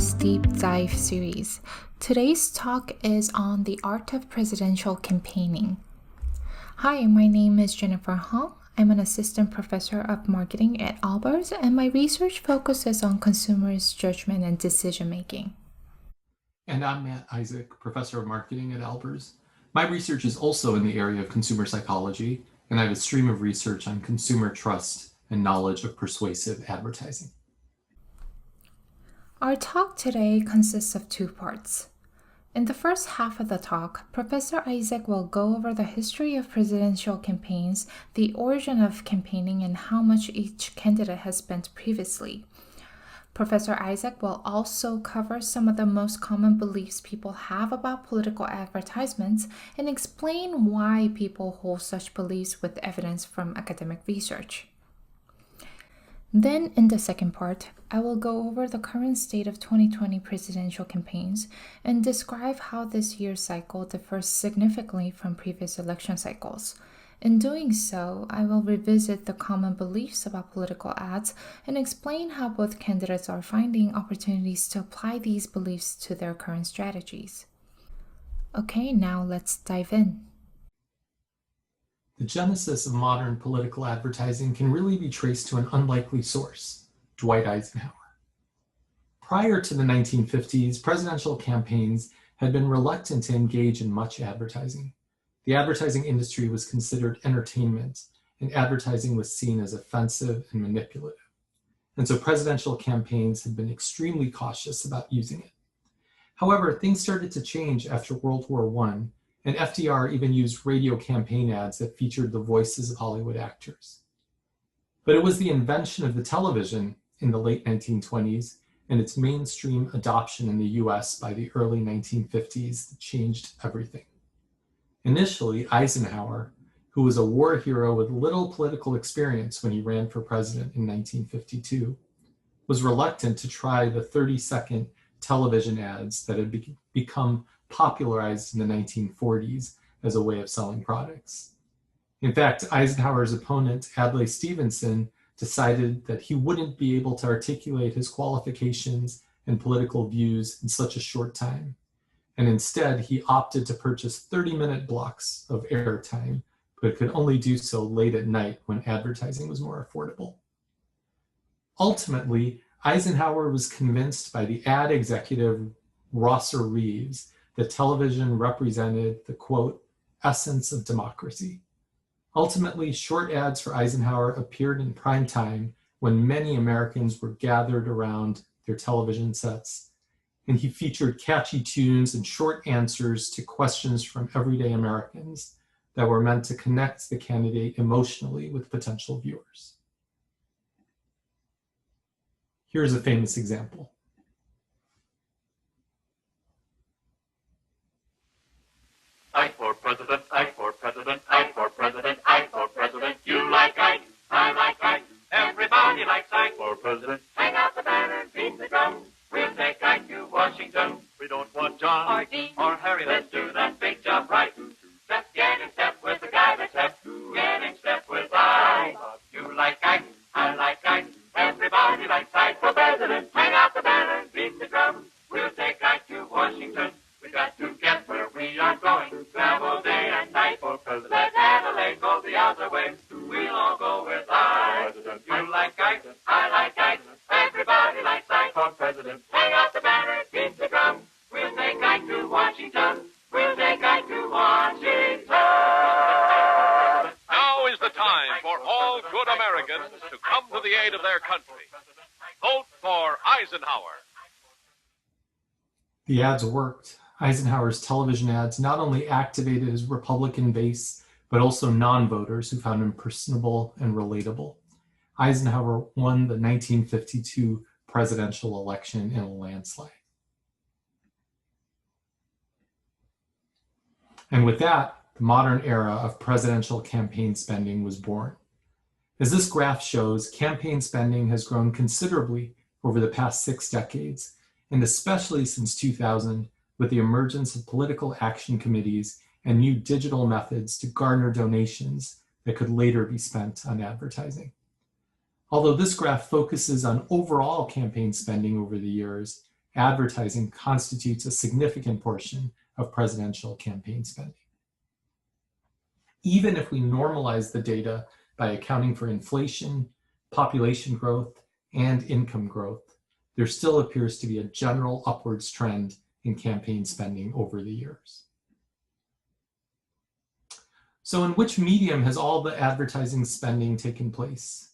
Albers Deep Dive series. Today's talk is on the art of presidential campaigning. Hi, my name is Jennifer Hong. I'm an assistant professor of marketing at Albers, and my research focuses on consumers' judgment and decision making. And I'm Matt Isaac, professor of marketing at Albers. My research is also in the area of consumer psychology, and I have a stream of research on consumer trust and knowledge of persuasive advertising. Our talk today consists of two parts. In the first half of the talk, Professor Isaac will go over the history of presidential campaigns, the origin of campaigning, and how much each candidate has spent previously. Professor Isaac will also cover some of the most common beliefs people have about political advertisements and explain why people hold such beliefs with evidence from academic research. Then, in the second part, I will go over the current state of 2020 presidential campaigns and describe how this year's cycle differs significantly from previous election cycles. In doing so, I will revisit the common beliefs about political ads and explain how both candidates are finding opportunities to apply these beliefs to their current strategies. Okay, now let's dive in. The genesis of modern political advertising can really be traced to an unlikely source, Dwight Eisenhower. Prior to the 1950s, presidential campaigns had been reluctant to engage in much advertising. The advertising industry was considered entertainment, and advertising was seen as offensive and manipulative. And so presidential campaigns had been extremely cautious about using it. However, things started to change after World War I, and FDR even used radio campaign ads that featured the voices of Hollywood actors. But it was the invention of the television in the late 1920s and its mainstream adoption in the US by the early 1950s that changed everything. Initially, Eisenhower, who was a war hero with little political experience when he ran for president in 1952, was reluctant to try the 30-second television ads that had become popularized in the 1940s as a way of selling products. In fact, Eisenhower's opponent, Adlai Stevenson, decided that he wouldn't be able to articulate his qualifications and political views in such a short time. And instead, he opted to purchase 30-minute blocks of airtime, but could only do so late at night when advertising was more affordable. Ultimately, Eisenhower was convinced by the ad executive Rosser Reeves that television represented the, quote, essence of democracy. Ultimately, short ads for Eisenhower appeared in prime time when many Americans were gathered around their television sets, and he featured catchy tunes and short answers to questions from everyday Americans that were meant to connect the candidate emotionally with potential viewers. Here's a famous example. I for president, I for president, I for president, I for president. You like Ike, I like Ike. Everybody likes Ike for president. Hang out the banner, beat the drum. We'll take Ike to Washington. We don't want John or Dean or Harry. Let's do that big job right. Just get in step with the guy that's left. Get in step with Ike. You like Ike, I like Ike. Everybody likes Ike for president. Hang out the banner, beat the drum. We'll take Ike to Washington. We got to get where we are going. Travel day and night for president. Let Adelaide go the other way. We'll all go with Ike. You like Ike, I like Ike. Everybody likes Ike for president. Hang out the banner, beat the drum. We'll take Ike to Washington. We'll take Ike to Washington. Now is the time for all good Americans to come to the aid of their country. Vote for Eisenhower. The ads worked. Eisenhower's television ads not only activated his Republican base, but also non-voters who found him personable and relatable. Eisenhower won the 1952 presidential election in a landslide. And with that, the modern era of presidential campaign spending was born. As this graph shows, campaign spending has grown considerably over the past 6 decades, and especially since 2000, with the emergence of political action committees and new digital methods to garner donations that could later be spent on advertising. Although this graph focuses on overall campaign spending over the years, advertising constitutes a significant portion of presidential campaign spending. Even if we normalize the data by accounting for inflation, population growth, and income growth, there still appears to be a general upwards trend in campaign spending over the years. So in which medium has all the advertising spending taken place?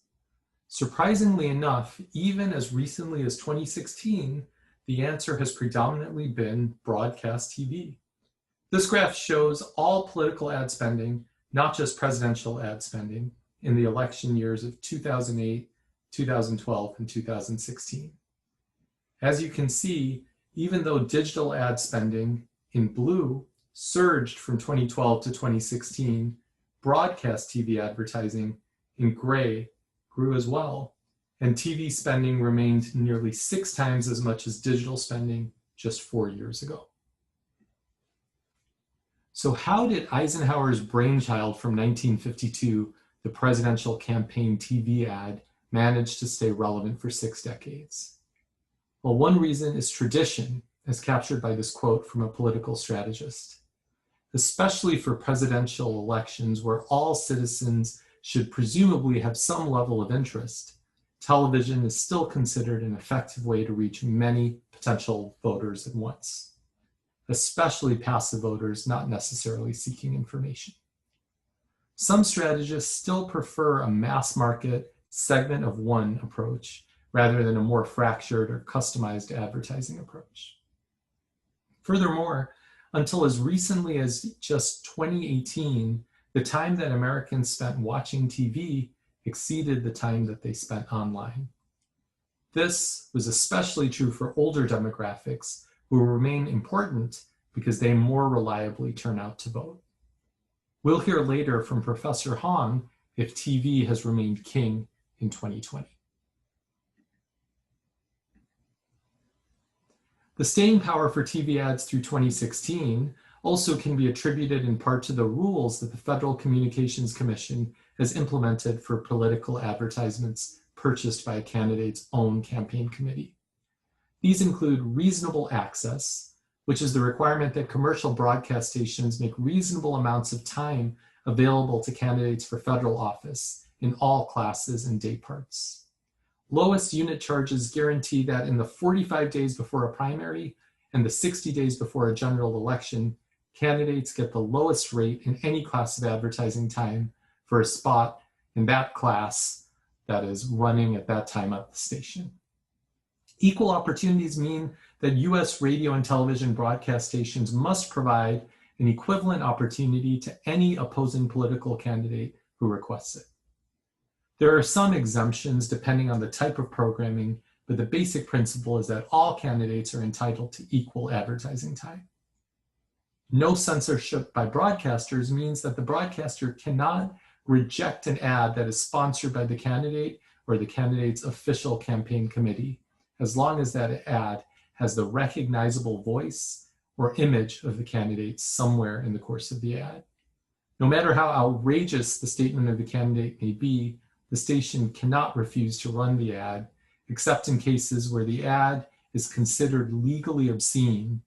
Surprisingly enough, even as recently as 2016, the answer has predominantly been broadcast TV. This graph shows all political ad spending, not just presidential ad spending, in the election years of 2008, 2012, and 2016. As you can see, even though digital ad spending in blue surged from 2012 to 2016, broadcast TV advertising in gray grew as well, and TV spending remained nearly 6 times as much as digital spending just 4 years ago. So how did Eisenhower's brainchild from 1952, the presidential campaign TV ad, manage to stay relevant for 6 decades? Well, one reason is tradition, as captured by this quote from a political strategist. Especially for presidential elections where all citizens should presumably have some level of interest, television is still considered an effective way to reach many potential voters at once, especially passive voters not necessarily seeking information. Some strategists still prefer a mass market segment of one approach rather than a more fractured or customized advertising approach. Furthermore, until as recently as just 2018, the time that Americans spent watching TV exceeded the time that they spent online. This was especially true for older demographics who will remain important because they more reliably turn out to vote. We'll hear later from Professor Hong if TV has remained king in 2020. The staying power for TV ads through 2016 also can be attributed in part to the rules that the Federal Communications Commission has implemented for political advertisements purchased by a candidate's own campaign committee. These include reasonable access, which is the requirement that commercial broadcast stations make reasonable amounts of time available to candidates for federal office in all classes and day parts. Lowest unit charges guarantee that in the 45 days before a primary and the 60 days before a general election, candidates get the lowest rate in any class of advertising time for a spot in that class that is running at that time at the station. Equal opportunities mean that US radio and television broadcast stations must provide an equivalent opportunity to any opposing political candidate who requests it. There are some exemptions depending on the type of programming, but the basic principle is that all candidates are entitled to equal advertising time. No censorship by broadcasters means that the broadcaster cannot reject an ad that is sponsored by the candidate or the candidate's official campaign committee, as long as that ad has the recognizable voice or image of the candidate somewhere in the course of the ad. No matter how outrageous the statement of the candidate may be, the station cannot refuse to run the ad, except in cases where the ad is considered legally obscene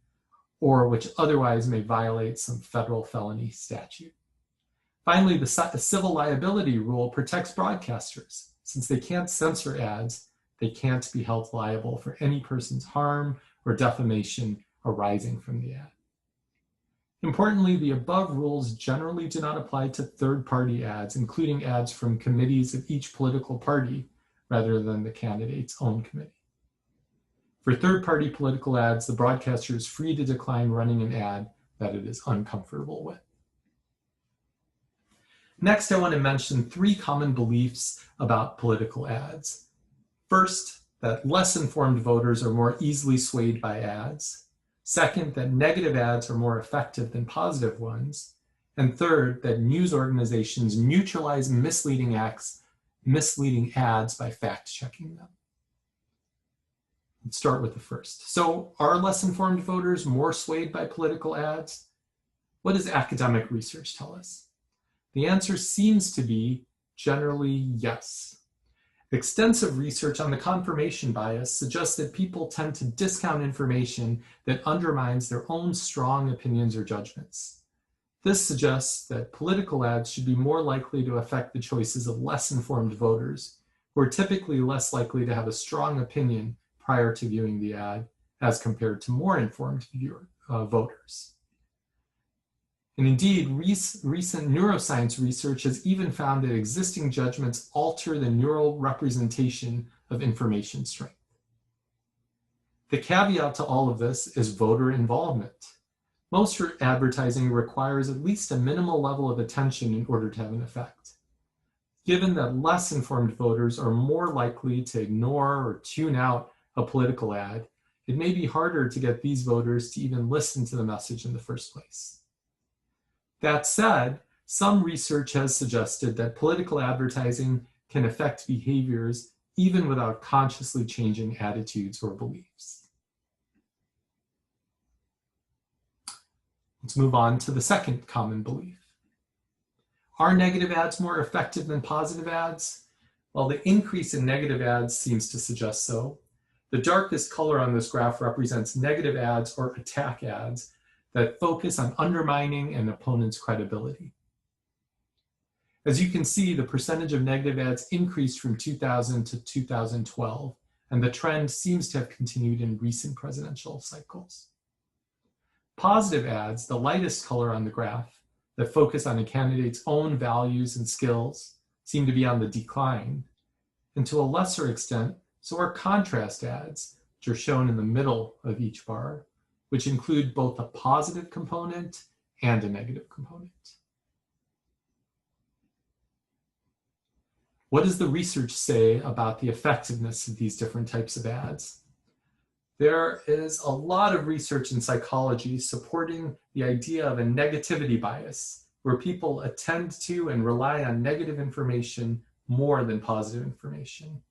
or which otherwise may violate some federal felony statute. Finally, the civil liability rule protects broadcasters. Since they can't censor ads, they can't be held liable for any person's harm or defamation arising from the ad. Importantly, the above rules generally do not apply to third-party ads, including ads from committees of each political party, rather than the candidate's own committee. For third-party political ads, the broadcaster is free to decline running an ad that it is uncomfortable with. Next, I want to mention 3 common beliefs about political ads. First, that less informed voters are more easily swayed by ads. Second, that negative ads are more effective than positive ones. And third, that news organizations neutralize misleading ads by fact-checking them. Let's start with the first. So are less informed voters more swayed by political ads? What does academic research tell us? The answer seems to be generally yes. Extensive research on the confirmation bias suggests that people tend to discount information that undermines their own strong opinions or judgments. This suggests that political ads should be more likely to affect the choices of less informed voters, who are typically less likely to have a strong opinion prior to viewing the ad as compared to more informed voters. And indeed, recent neuroscience research has even found that existing judgments alter the neural representation of information strength. The caveat to all of this is voter involvement. Most advertising requires at least a minimal level of attention in order to have an effect. Given that less informed voters are more likely to ignore or tune out a political ad, it may be harder to get these voters to even listen to the message in the first place. That said, some research has suggested that political advertising can affect behaviors even without consciously changing attitudes or beliefs. Let's move on to the second common belief. Are negative ads more effective than positive ads? Well, the increase in negative ads seems to suggest so. The darkest color on this graph represents negative ads or attack ads that focus on undermining an opponent's credibility. As you can see, the percentage of negative ads increased from 2000 to 2012, and the trend seems to have continued in recent presidential cycles. Positive ads, the lightest color on the graph, that focus on a candidate's own values and skills, seem to be on the decline. And to a lesser extent, so are contrast ads, which are shown in the middle of each bar, which include both a positive component and a negative component. What does the research say about the effectiveness of these different types of ads? There is a lot of research in psychology supporting the idea of a negativity bias, where people attend to and rely on negative information more than positive information.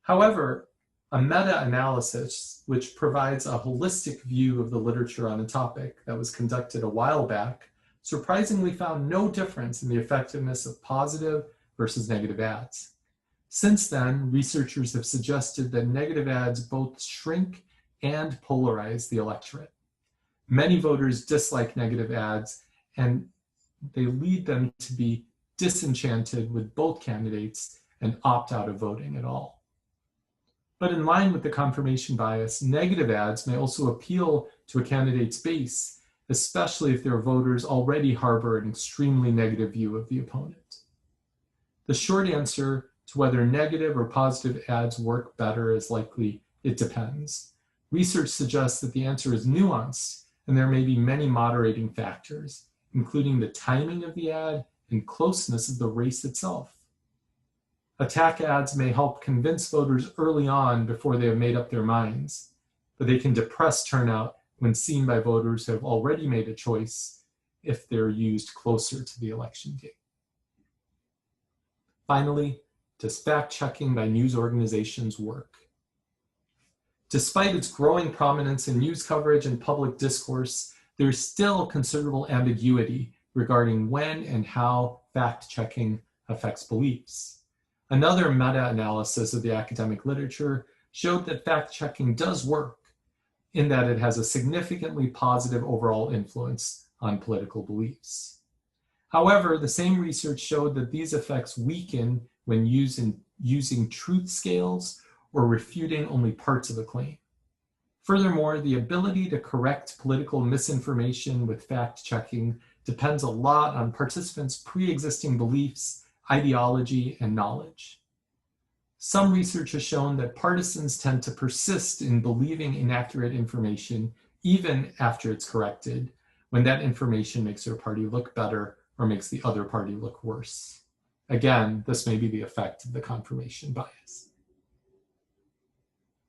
However, a meta-analysis, which provides a holistic view of the literature on a topic that was conducted a while back, surprisingly found no difference in the effectiveness of positive versus negative ads. Since then, researchers have suggested that negative ads both shrink and polarize the electorate. Many voters dislike negative ads, and they lead them to be disenchanted with both candidates and opt out of voting at all. But in line with the confirmation bias, negative ads may also appeal to a candidate's base, especially if their voters already harbor an extremely negative view of the opponent. The short answer to whether negative or positive ads work better is likely it depends. Research suggests that the answer is nuanced, and there may be many moderating factors, including the timing of the ad and closeness of the race itself. Attack ads may help convince voters early on before they have made up their minds, but they can depress turnout when seen by voters who have already made a choice if they're used closer to the election date. Finally, does fact-checking by news organizations work? Despite its growing prominence in news coverage and public discourse, there's still considerable ambiguity regarding when and how fact-checking affects beliefs. Another meta-analysis of the academic literature showed that fact-checking does work, in that it has a significantly positive overall influence on political beliefs. However, the same research showed that these effects weaken when using truth scales or refuting only parts of a claim. Furthermore, the ability to correct political misinformation with fact-checking depends a lot on participants' pre-existing beliefs, ideology, and knowledge. Some research has shown that partisans tend to persist in believing inaccurate information even after it's corrected, when that information makes their party look better or makes the other party look worse. Again, this may be the effect of the confirmation bias.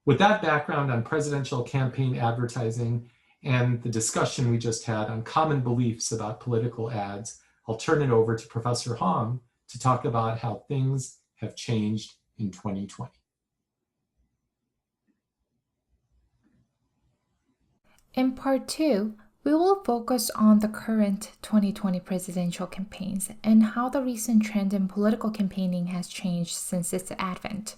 With that background on presidential campaign advertising and the discussion we just had on common beliefs about political ads, I'll turn it over to Professor Hong to talk about how things have changed in 2020. In part 2, We will focus on the current 2020 presidential campaigns and how the recent trend in political campaigning has changed since its advent.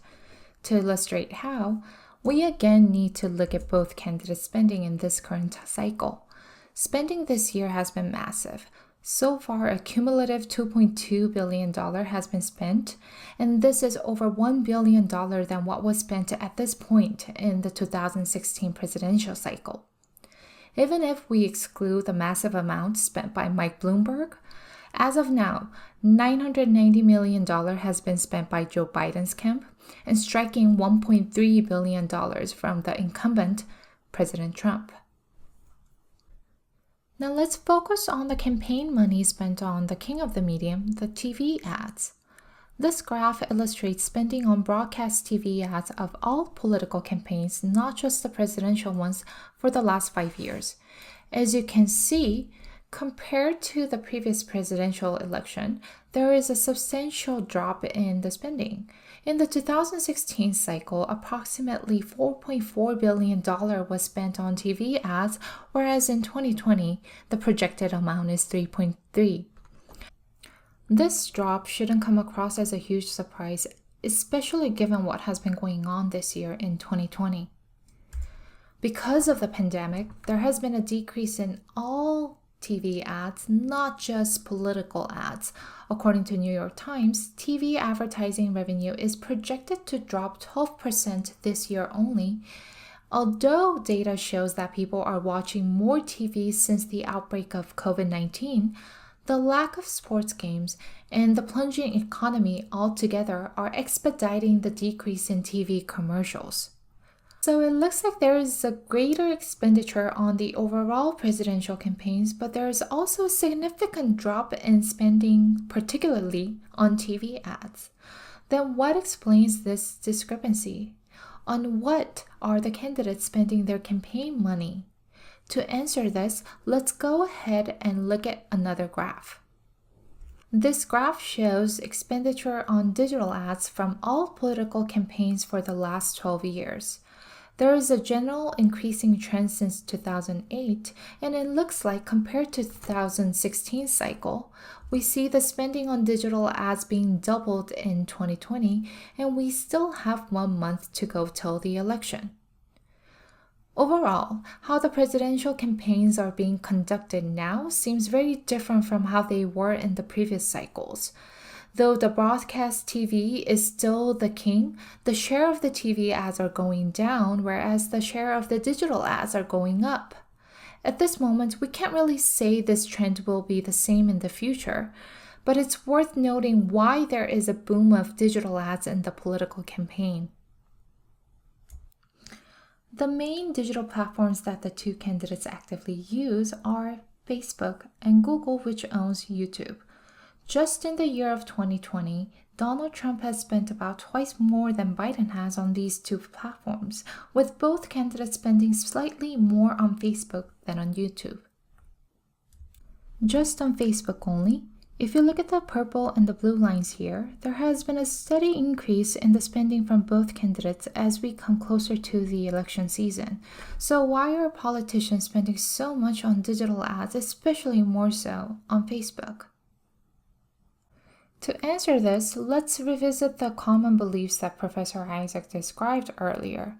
To illustrate how, we again need to look at both candidate spending in this current cycle. Spending this year has been massive. So far, a cumulative $2.2 billion has been spent, and this is over $1 billion than what was spent at this point in the 2016 presidential cycle. Even if we exclude the massive amounts spent by Mike Bloomberg, as of now, $990 million has been spent by Joe Biden's camp, and striking $1.3 billion from the incumbent, President Trump. Now let's focus on the campaign money spent on the king of the medium, the TV ads. This graph illustrates spending on broadcast TV ads of all political campaigns, not just the presidential ones, for the last 5 years. As you can see, compared to the previous presidential election, there is a substantial drop in the spending. In the 2016 cycle, approximately $4.4 billion was spent on TV ads, whereas in 2020, the projected amount is $3.3. This drop shouldn't come across as a huge surprise, especially given what has been going on this year in 2020. Because of the pandemic, there has been a decrease in all TV ads, not just political ads. According to New York Times, TV advertising revenue is projected to drop 12% this year only. Although data shows that people are watching more TV since the outbreak of COVID-19, the lack of sports games and the plunging economy altogether are expediting the decrease in TV commercials. So it looks like there is a greater expenditure on the overall presidential campaigns, but there is also a significant drop in spending, particularly on TV ads. Then what explains this discrepancy? On what are the candidates spending their campaign money? To answer this, let's go ahead and look at another graph. This graph shows expenditure on digital ads from all political campaigns for the last 12 years. There is a general increasing trend since 2008, and it looks like compared to 2016 cycle, we see the spending on digital ads being doubled in 2020, and we still have 1 month to go till the election. Overall, how the presidential campaigns are being conducted now seems very different from how they were in the previous cycles. Though the broadcast TV is still the king, the share of the TV ads are going down, whereas the share of the digital ads are going up. At this moment, we can't really say this trend will be the same in the future, but it's worth noting why there is a boom of digital ads in the political campaign. The main digital platforms that the two candidates actively use are Facebook and Google, which owns YouTube. Just in the year of 2020, Donald Trump has spent about twice more than Biden has on these two platforms, with both candidates spending slightly more on Facebook than on YouTube. Just on Facebook only, if you look at the purple and the blue lines here, there has been a steady increase in the spending from both candidates as we come closer to the election season. So why are politicians spending so much on digital ads, especially more so on Facebook? To answer this, let's revisit the common beliefs that Professor Isaac described earlier.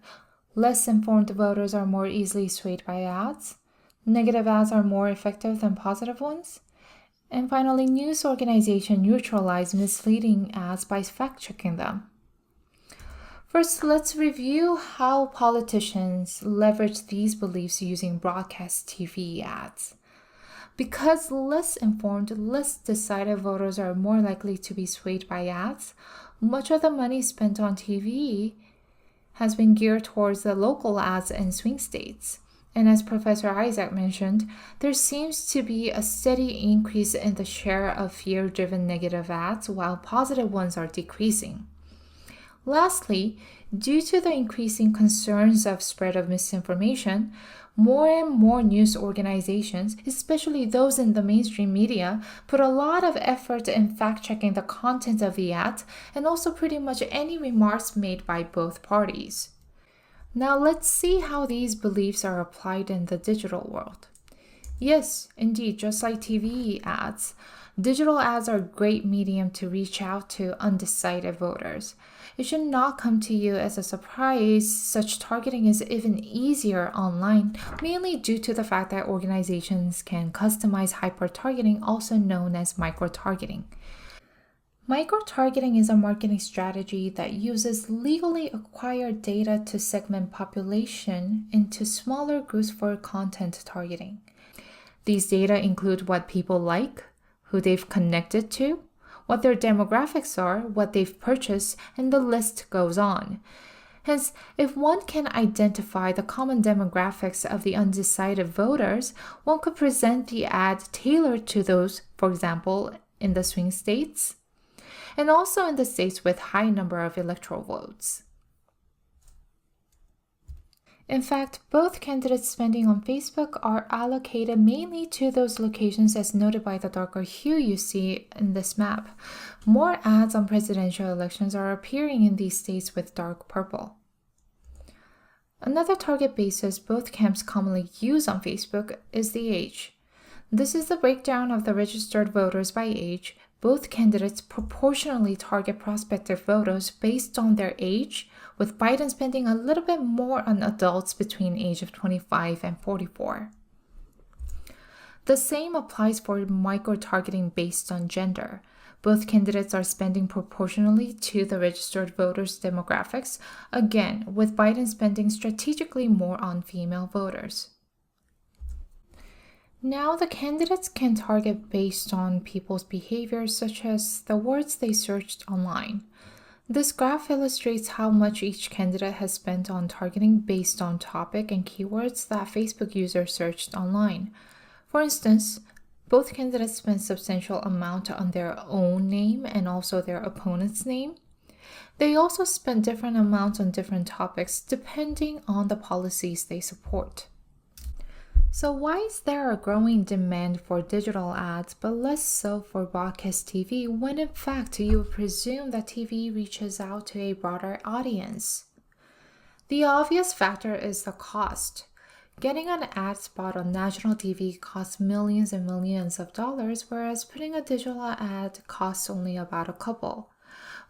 Less informed voters are more easily swayed by ads. Negative ads are more effective than positive ones. And finally, news organizations neutralize misleading ads by fact-checking them. First, let's review how politicians leverage these beliefs using broadcast TV ads. Because less informed, less decided voters are more likely to be swayed by ads, much of the money spent on TV has been geared towards the local ads in swing states. And as Professor Isaac mentioned, there seems to be a steady increase in the share of fear-driven negative ads, while positive ones are decreasing. Lastly, due to the increasing concerns of spread of misinformation, more and more news organizations, especially those in the mainstream media, put a lot of effort in fact-checking the content of the ads and also pretty much any remarks made by both parties. Now let's see how these beliefs are applied in the digital world. Yes, indeed, just like TV ads, digital ads are a great medium to reach out to undecided voters. It should not come to you as a surprise. Such targeting is even easier online, mainly due to the fact that organizations can customize hyper-targeting, also known as micro-targeting. Micro-targeting is a marketing strategy that uses legally acquired data to segment population into smaller groups for content targeting. These data include what people like, who they've connected to, what their demographics are, what they've purchased, and the list goes on. Hence, if one can identify the common demographics of the undecided voters, one could present the ad tailored to those, for example, in the swing states, and also in the states with high number of electoral votes. In fact, both candidates' spending on Facebook are allocated mainly to those locations as noted by the darker hue you see in this map. More ads on presidential elections are appearing in these states with dark purple. Another target basis both camps commonly use on Facebook is the age. This is the breakdown of the registered voters by age. Both candidates proportionally target prospective voters based on their age, with Biden spending a little bit more on adults between age of 25 and 44. The same applies for micro-targeting based on gender. Both candidates are spending proportionally to the registered voters' demographics, again, with Biden spending strategically more on female voters. Now the candidates can target based on people's behaviors, such as the words they searched online. This graph illustrates how much each candidate has spent on targeting based on topic and keywords that Facebook users searched online. For instance, both candidates spent substantial amount on their own name and also their opponent's name. They also spent different amounts on different topics depending on the policies they support. So why is there a growing demand for digital ads but less so for broadcast TV when in fact you would presume that TV reaches out to a broader audience? The obvious factor is the cost. Getting an ad spot on national TV costs millions and millions of dollars, whereas putting a digital ad costs only about a couple.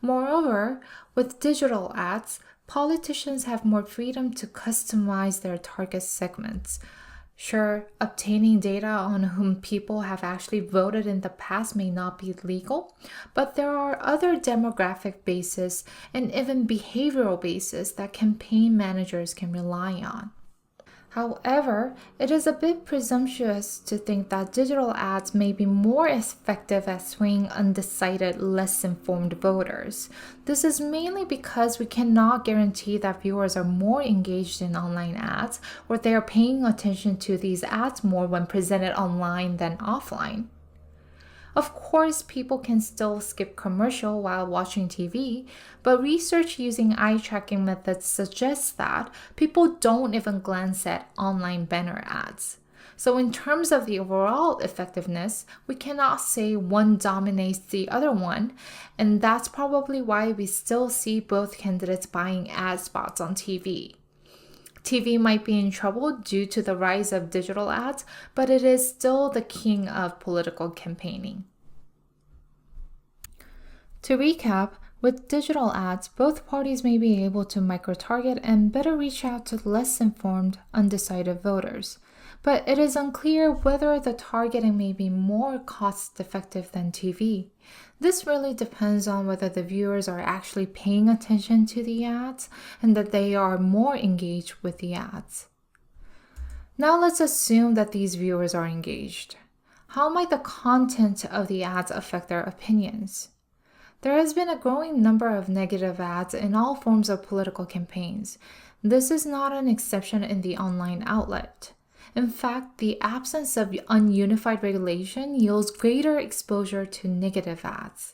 Moreover, with digital ads, politicians have more freedom to customize their target segments. Sure, obtaining data on whom people have actually voted in the past may not be legal, but there are other demographic bases and even behavioral bases that campaign managers can rely on. However, it is a bit presumptuous to think that digital ads may be more effective at swaying undecided, less informed voters. This is mainly because we cannot guarantee that viewers are more engaged in online ads, or they are paying attention to these ads more when presented online than offline. Of course, people can still skip commercial while watching TV, but research using eye tracking methods suggests that people don't even glance at online banner ads. So in terms of the overall effectiveness, we cannot say one dominates the other one, and that's probably why we still see both candidates buying ad spots on TV. TV might be in trouble due to the rise of digital ads, but it is still the king of political campaigning. To recap, with digital ads, both parties may be able to micro-target and better reach out to less informed, undecided voters. But it is unclear whether the targeting may be more cost-effective than TV. This really depends on whether the viewers are actually paying attention to the ads and that they are more engaged with the ads. Now let's assume that these viewers are engaged. How might the content of the ads affect their opinions? There has been a growing number of negative ads in all forms of political campaigns. This is not an exception in the online outlet. In fact, the absence of ununified regulation yields greater exposure to negative ads.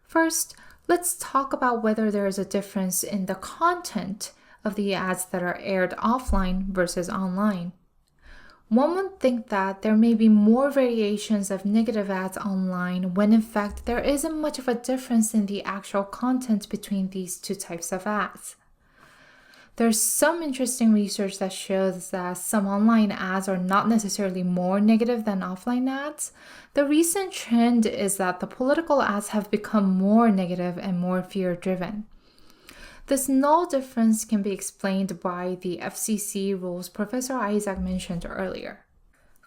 First, let's talk about whether there is a difference in the content of the ads that are aired offline versus online. One would think that there may be more variations of negative ads online when in fact there isn't much of a difference in the actual content between these two types of ads. There's some interesting research that shows that some online ads are not necessarily more negative than offline ads. The recent trend is that the political ads have become more negative and more fear-driven. This null difference can be explained by the FCC rules Professor Isaac mentioned earlier.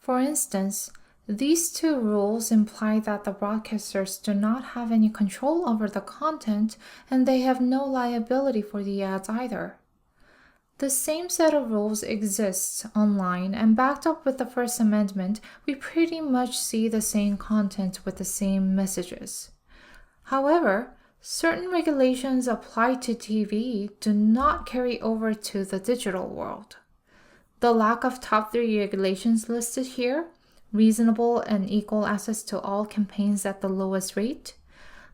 For instance, these two rules imply that the broadcasters do not have any control over the content and they have no liability for the ads either. The same set of rules exists online, and backed up with the First Amendment, we pretty much see the same content with the same messages. However, certain regulations applied to TV do not carry over to the digital world. The lack of top 3 regulations listed here, reasonable and equal access to all campaigns at the lowest rate,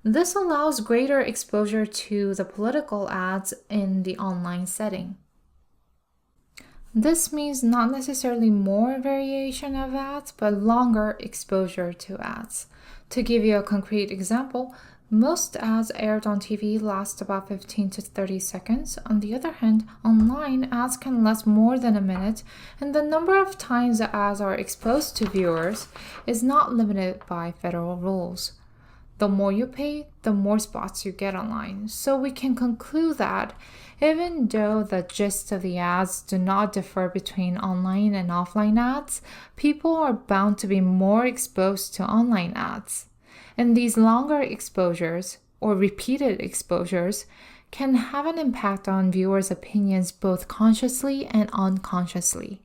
this allows greater exposure to the political ads in the online setting. This means not necessarily more variation of ads, but longer exposure to ads. To give you a concrete example, most ads aired on TV last about 15 to 30 seconds. On the other hand, online ads can last more than a minute, and the number of times the ads are exposed to viewers is not limited by federal rules. The more you pay, the more spots you get online. So we can conclude that even though the gist of the ads do not differ between online and offline ads, people are bound to be more exposed to online ads. And these longer exposures, or repeated exposures, can have an impact on viewers' opinions both consciously and unconsciously.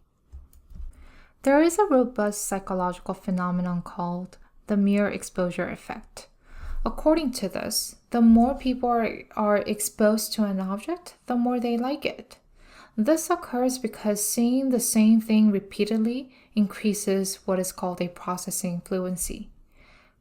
There is a robust psychological phenomenon called the mere exposure effect. According to this, the more people are exposed to an object, the more they like it. This occurs because seeing the same thing repeatedly increases what is called a processing fluency.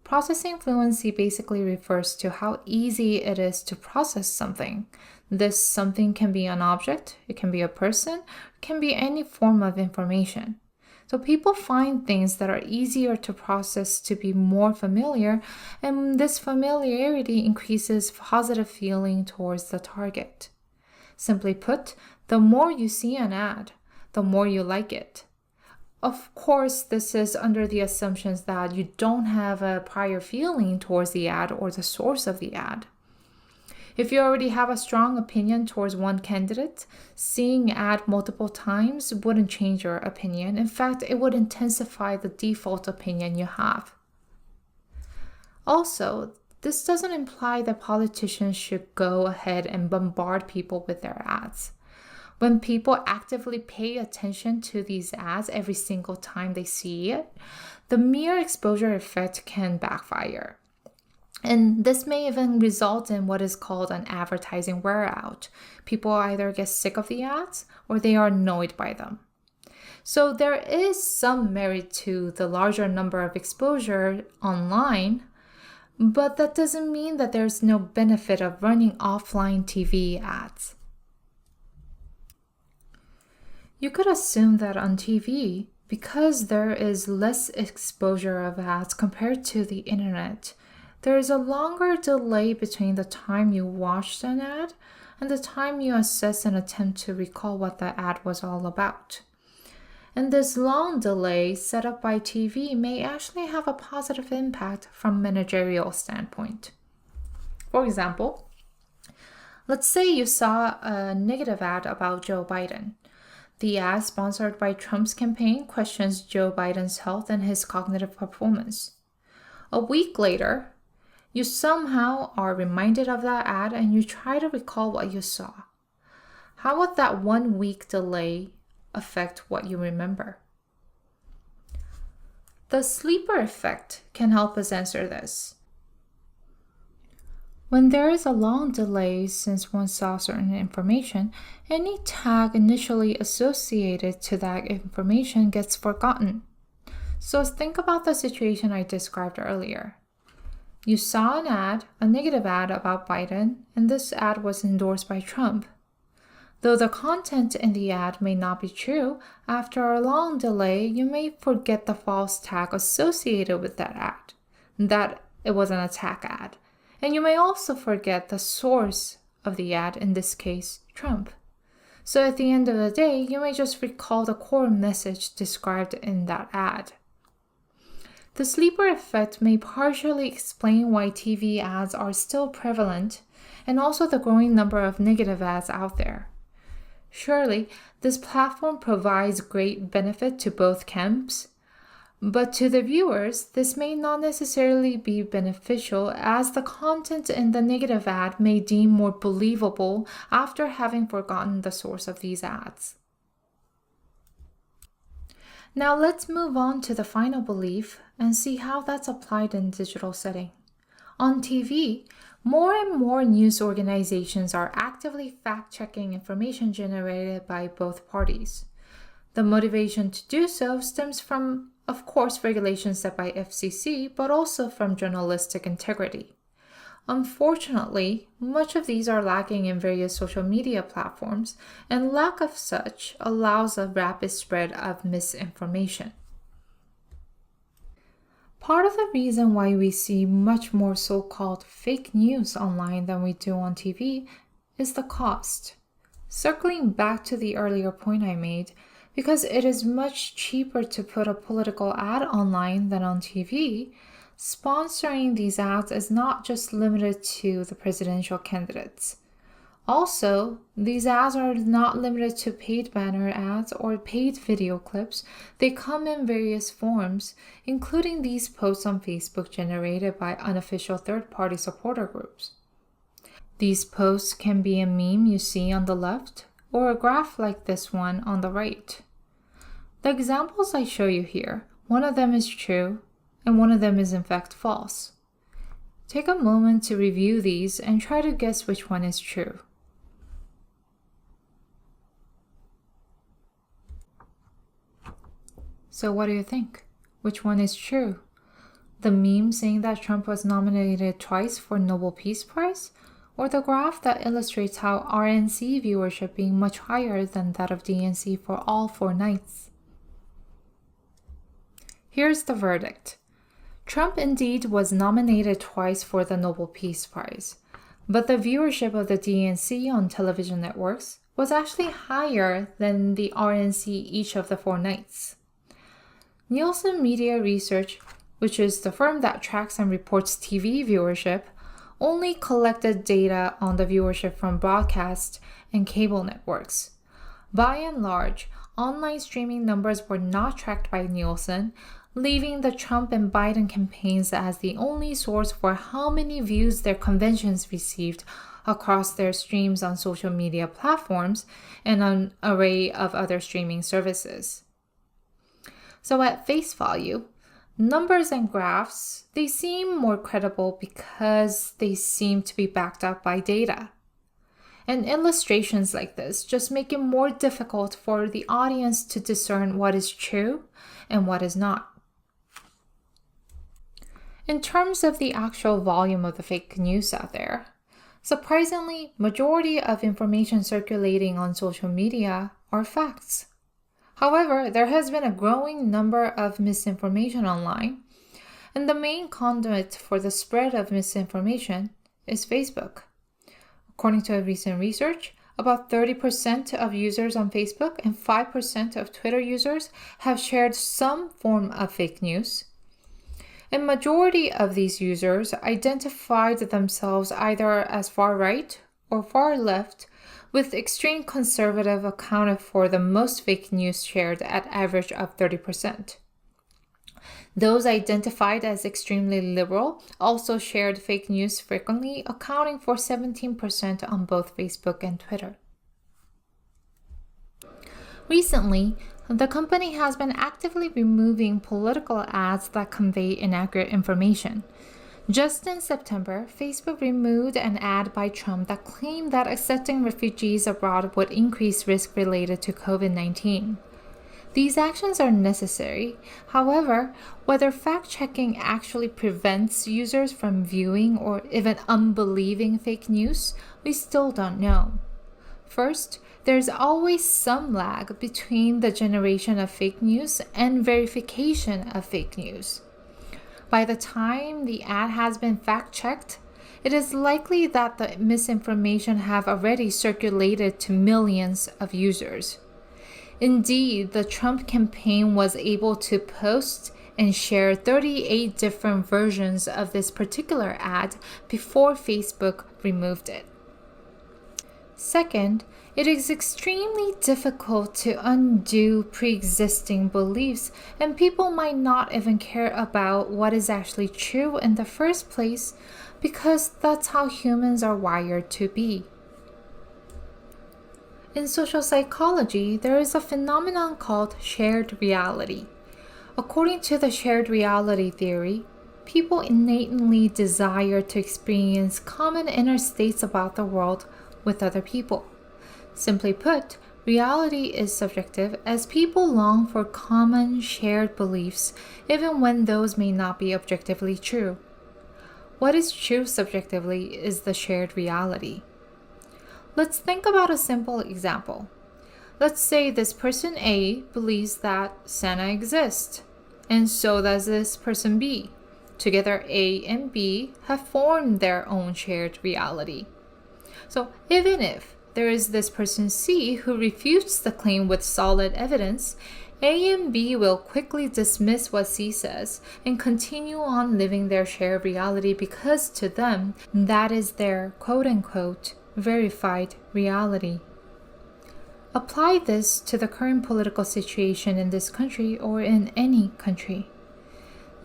Processing fluency basically refers to how easy it is to process something. This something can be an object, it can be a person, it can be any form of information. So people find things that are easier to process to be more familiar, and this familiarity increases positive feeling towards the target. Simply put, the more you see an ad, the more you like it. Of course, this is under the assumptions that you don't have a prior feeling towards the ad or the source of the ad. If you already have a strong opinion towards one candidate, seeing an ad multiple times wouldn't change your opinion. In fact, it would intensify the default opinion you have. Also, this doesn't imply that politicians should go ahead and bombard people with their ads. When people actively pay attention to these ads every single time they see it, the mere exposure effect can backfire. And this may even result in what is called an advertising wear-out. People either get sick of the ads or they are annoyed by them. So there is some merit to the larger number of exposure online, but that doesn't mean that there's no benefit of running offline TV ads. You could assume that on TV, because there is less exposure of ads compared to the internet, there is a longer delay between the time you watched an ad and the time you assess and attempt to recall what the ad was all about. And this long delay set up by TV may actually have a positive impact from a managerial standpoint. For example, let's say you saw a negative ad about Joe Biden. The ad sponsored by Trump's campaign questions Joe Biden's health and his cognitive performance. A week later, you somehow are reminded of that ad and you try to recall what you saw. How would that 1 week delay affect what you remember? The sleeper effect can help us answer this. When there is a long delay since one saw certain information, any tag initially associated to that information gets forgotten. So think about the situation I described earlier. You saw an ad, a negative ad about Biden, and this ad was endorsed by Trump. Though the content in the ad may not be true, after a long delay, you may forget the false tag associated with that ad, that it was an attack ad. And you may also forget the source of the ad, in this case, Trump. So at the end of the day, you may just recall the core message described in that ad. The sleeper effect may partially explain why TV ads are still prevalent and also the growing number of negative ads out there. Surely, this platform provides great benefit to both camps, but to the viewers, this may not necessarily be beneficial as the content in the negative ad may deem more believable after having forgotten the source of these ads. Now let's move on to the final belief and see how that's applied in digital setting. On TV, more and more news organizations are actively fact-checking information generated by both parties. The motivation to do so stems from, of course, regulations set by FCC, but also from journalistic integrity. Unfortunately, much of these are lacking in various social media platforms, and lack of such allows a rapid spread of misinformation. Part of the reason why we see much more so-called fake news online than we do on TV is the cost. Circling back to the earlier point I made, because it is much cheaper to put a political ad online than on TV, sponsoring these ads is not just limited to the presidential candidates. Also, these ads are not limited to paid banner ads or paid video clips. They come in various forms, including these posts on Facebook generated by unofficial third-party supporter groups. These posts can be a meme you see on the left, or a graph like this one on the right. The examples I show you here, one of them is true, and one of them is in fact false. Take a moment to review these and try to guess which one is true. So what do you think? Which one is true? The meme saying that Trump was nominated twice for Nobel Peace Prize? Or the graph that illustrates how RNC viewership being much higher than that of DNC for all 4 nights? Here's the verdict. Trump indeed was nominated twice for the Nobel Peace Prize, but the viewership of the DNC on television networks was actually higher than the RNC each of the 4 nights. Nielsen Media Research, which is the firm that tracks and reports TV viewership, only collected data on the viewership from broadcast and cable networks. By and large, online streaming numbers were not tracked by Nielsen, leaving the Trump and Biden campaigns as the only source for how many views their conventions received across their streams on social media platforms and an array of other streaming services. So at face value, numbers and graphs, they seem more credible because they seem to be backed up by data. And illustrations like this just make it more difficult for the audience to discern what is true and what is not. In terms of the actual volume of the fake news out there, surprisingly, majority of information circulating on social media are facts. However, there has been a growing number of misinformation online, and the main conduit for the spread of misinformation is Facebook. According to a recent research, about 30% of users on Facebook and 5% of Twitter users have shared some form of fake news. And majority of these users identified themselves either as far right or far left, with extreme conservative accounted for the most fake news shared at average of 30%. Those identified as extremely liberal also shared fake news frequently, accounting for 17% on both Facebook and Twitter. Recently, the company has been actively removing political ads that convey inaccurate information. Just in September, Facebook removed an ad by Trump that claimed that accepting refugees abroad would increase risk related to COVID-19. These actions are necessary. However, whether fact-checking actually prevents users from viewing or even unbelieving fake news, we still don't know. First, there's always some lag between the generation of fake news and verification of fake news. By the time the ad has been fact-checked, it is likely that the misinformation have already circulated to millions of users. Indeed, the Trump campaign was able to post and share 38 different versions of this particular ad before Facebook removed it. Second, it is extremely difficult to undo pre-existing beliefs, and people might not even care about what is actually true in the first place because that's how humans are wired to be. In social psychology, there is a phenomenon called shared reality. According to the shared reality theory, people innately desire to experience common inner states about the world with other people. Simply put, reality is subjective as people long for common shared beliefs even when those may not be objectively true. What is true subjectively is the shared reality. Let's think about a simple example. Let's say this person A believes that Santa exists, and so does this person B. Together, A and B have formed their own shared reality. So even if there is this person C who refutes the claim with solid evidence, A and B will quickly dismiss what C says and continue on living their shared reality because to them, that is their quote-unquote verified reality. Apply this to the current political situation in this country or in any country.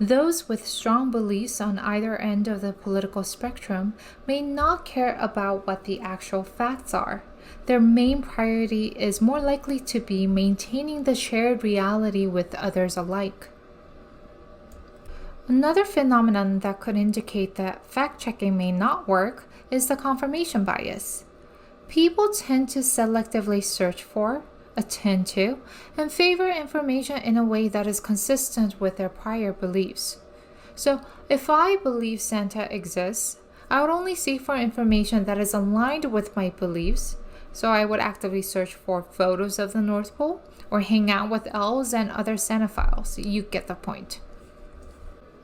Those with strong beliefs on either end of the political spectrum may not care about what the actual facts are. Their main priority is more likely to be maintaining the shared reality with others alike. Another phenomenon that could indicate that fact-checking may not work is the confirmation bias. People tend to selectively search for, attend to, and favor information in a way that is consistent with their prior beliefs. So, if I believe Santa exists, I would only seek for information that is aligned with my beliefs. So I would actively search for photos of the North Pole or hang out with elves and other Santaphiles. You get the point.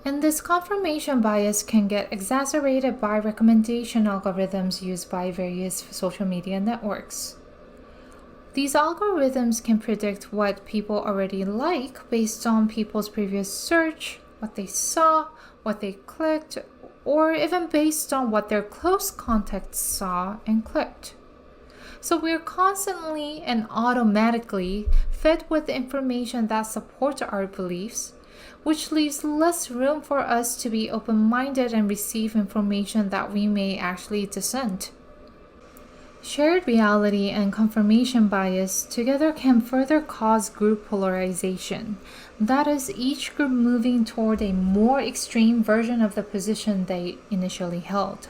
And this confirmation bias can get exacerbated by recommendation algorithms used by various social media networks. These algorithms can predict what people already like based on people's previous search, what they saw, what they clicked, or even based on what their close contacts saw and clicked. So we're constantly and automatically fed with information that supports our beliefs, which leaves less room for us to be open-minded and receive information that we may actually dissent. Shared reality and confirmation bias together can further cause group polarization. That is, each group moving toward a more extreme version of the position they initially held.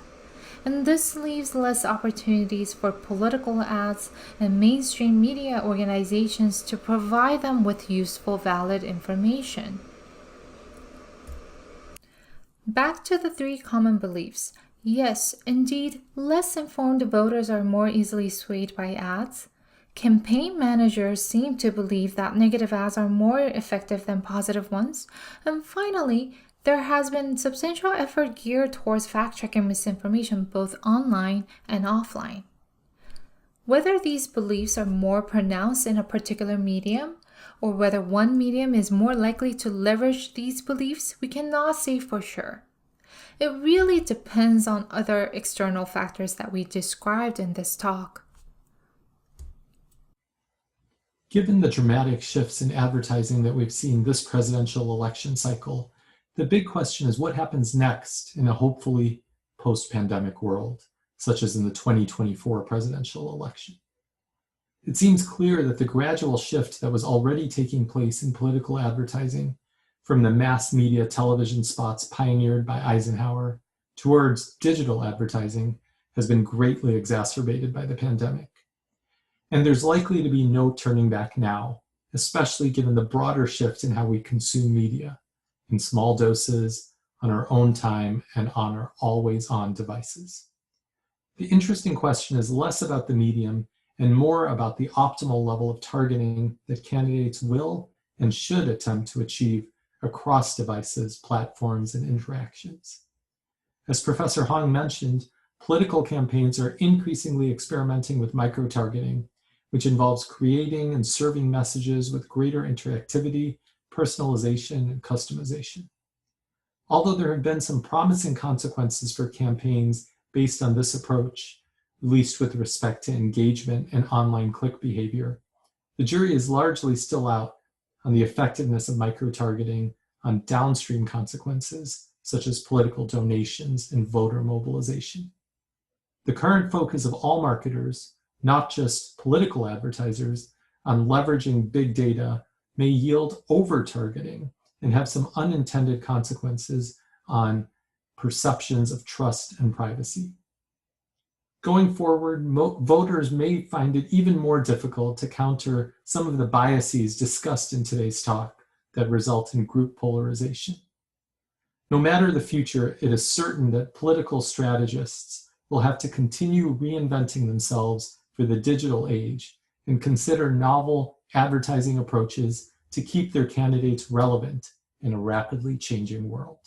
And this leaves less opportunities for political ads and mainstream media organizations to provide them with useful, valid information. Back to the 3 common beliefs. Yes, indeed, less informed voters are more easily swayed by ads. Campaign managers seem to believe that negative ads are more effective than positive ones. And finally, there has been substantial effort geared towards fact-checking misinformation both online and offline. Whether these beliefs are more pronounced in a particular medium, or whether one medium is more likely to leverage these beliefs, we cannot say for sure. It really depends on other external factors that we described in this talk. Given the dramatic shifts in advertising that we've seen this presidential election cycle, the big question is what happens next in a hopefully post-pandemic world, such as in the 2024 presidential election. It seems clear that the gradual shift that was already taking place in political advertising from the mass media television spots pioneered by Eisenhower towards digital advertising has been greatly exacerbated by the pandemic. And there's likely to be no turning back now, especially given the broader shift in how we consume media, in small doses, on our own time, and on our always-on devices. The interesting question is less about the medium and more about the optimal level of targeting that candidates will and should attempt to achieve across devices, platforms, and interactions. As Professor Hong mentioned, political campaigns are increasingly experimenting with micro-targeting, which involves creating and serving messages with greater interactivity, personalization, and customization. Although there have been some promising consequences for campaigns based on this approach, at least with respect to engagement and online click behavior, the jury is largely still out on the effectiveness of micro-targeting on downstream consequences, such as political donations and voter mobilization. The current focus of all marketers, not just political advertisers, on leveraging big data may yield over-targeting and have some unintended consequences on perceptions of trust and privacy. Going forward, voters may find it even more difficult to counter some of the biases discussed in today's talk that result in group polarization. No matter the future, it is certain that political strategists will have to continue reinventing themselves for the digital age and consider novel advertising approaches to keep their candidates relevant in a rapidly changing world.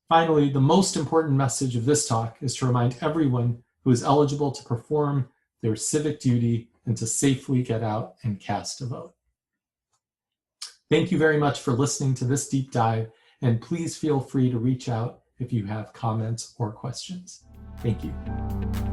Finally, the most important message of this talk is to remind everyone who is eligible to perform their civic duty and to safely get out and cast a vote. Thank you very much for listening to this deep dive, and please feel free to reach out if you have comments or questions. Thank you.